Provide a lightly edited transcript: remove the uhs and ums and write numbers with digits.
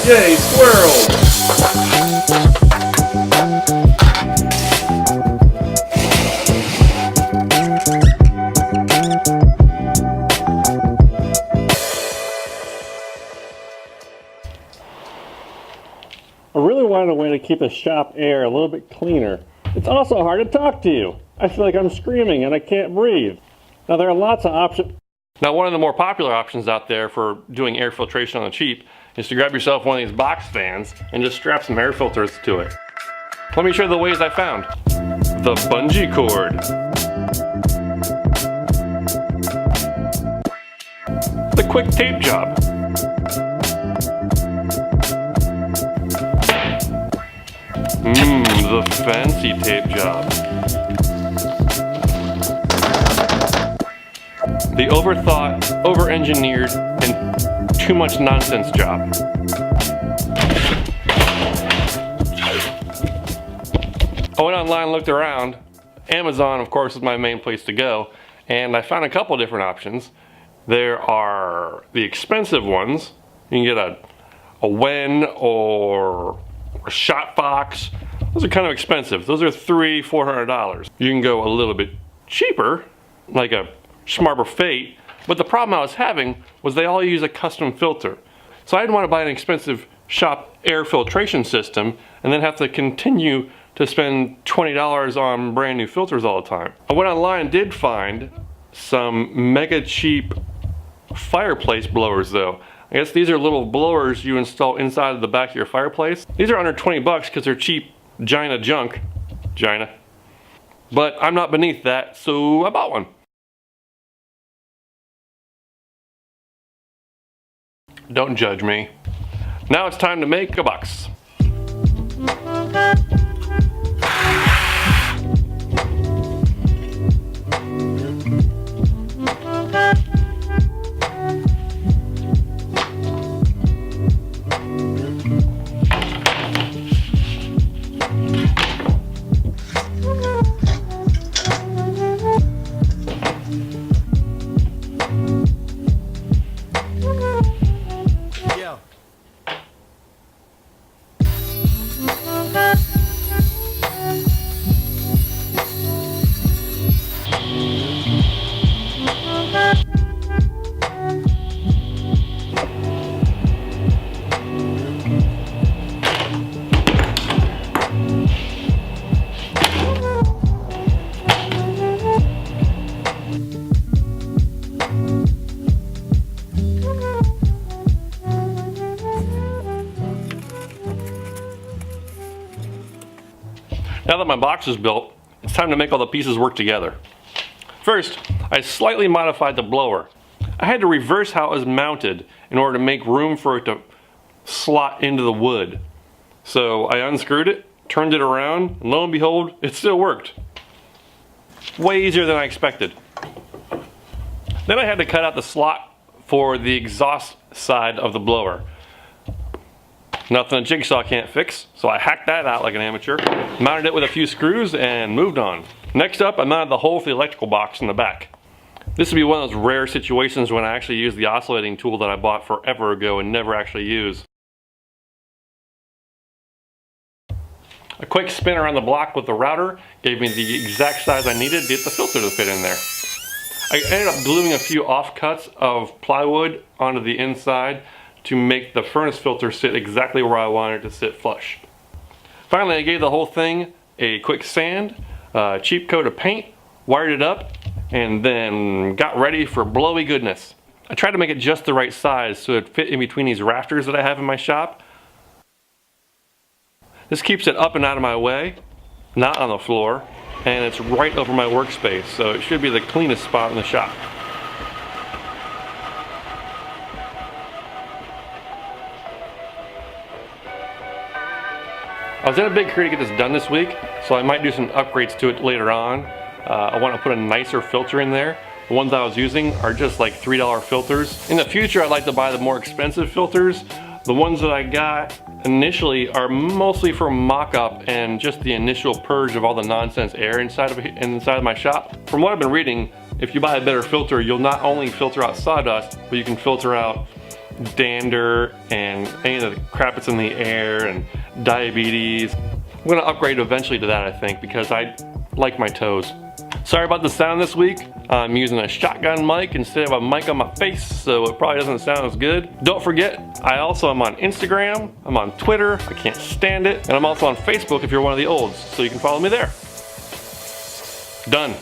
DJ Squirrel. I really wanted a way to keep the shop air a little bit cleaner. It's also hard to talk to you. I feel like I'm screaming and I can't breathe. Now there are lots of options. Now one of the more popular options out there for doing air filtration on the cheap is to grab yourself one of these box fans and just strap some air filters to it. Let me show you the ways I found. The bungee cord. The quick tape job. The fancy tape job. The overthought, over-engineered, and too much nonsense job. I went online, looked around. Amazon, of course, is my main place to go, and I found a couple different options. There are the expensive ones. You can get a Wen or a Shotfox. Those are kind of expensive. Those are $300–400. You can go a little bit cheaper, like a Schmarber Fate, but the problem I was having was they all use a custom filter. So I didn't want to buy an expensive shop air filtration system and then have to continue to spend $20 on brand new filters all the time. I went online and did find some mega cheap fireplace blowers though. I guess these are little blowers you install inside of the back of your fireplace. These are under 20 bucks because they're cheap China junk. China. But I'm not beneath that, so I bought one. Don't judge me. Now it's time to make a box. Now that my box is built, it's time to make all the pieces work together. First, I slightly modified the blower. I had to reverse how it was mounted in order to make room for it to slot into the wood. So I unscrewed it, turned it around, and lo and behold, it still worked. Way easier than I expected. Then I had to cut out the slot for the exhaust side of the blower. Nothing a jigsaw can't fix, so I hacked that out like an amateur, mounted it with a few screws, and moved on. Next up, I mounted the hole for the electrical box in the back. This would be one of those rare situations when I actually use the oscillating tool that I bought forever ago and never actually use. A quick spin around the block with the router gave me the exact size I needed to get the filter to fit in there. I ended up gluing a few offcuts of plywood onto the inside to make the furnace filter sit exactly where I wanted it to sit flush. Finally, I gave the whole thing a quick sand, a cheap coat of paint, wired it up, and then got ready for blowy goodness. I tried to make it just the right size so it fit in between these rafters that I have in my shop. This keeps it up and out of my way, not on the floor, and it's right over my workspace, so it should be the cleanest spot in the shop. I was in a big hurry to get this done this week, so I might do some upgrades to it later on. I want to put a nicer filter in there. The ones I was using are just like $3 filters. In the future, I'd like to buy the more expensive filters. The ones that I got initially are mostly for mock-up and just the initial purge of all the nonsense air inside of my shop. From what I've been reading, if you buy a better filter, you'll not only filter out sawdust, but you can filter out dander and any of the crap that's in the air and diabetes. I'm gonna upgrade eventually to that, I think, because I like my toes. Sorry about the sound this week. I'm using a shotgun mic instead of a mic on my face, so it probably doesn't sound as good. Don't forget, I also am on Instagram, I'm on Twitter, I can't stand it, and I'm also on Facebook if you're one of the olds, so you can follow me there. Done.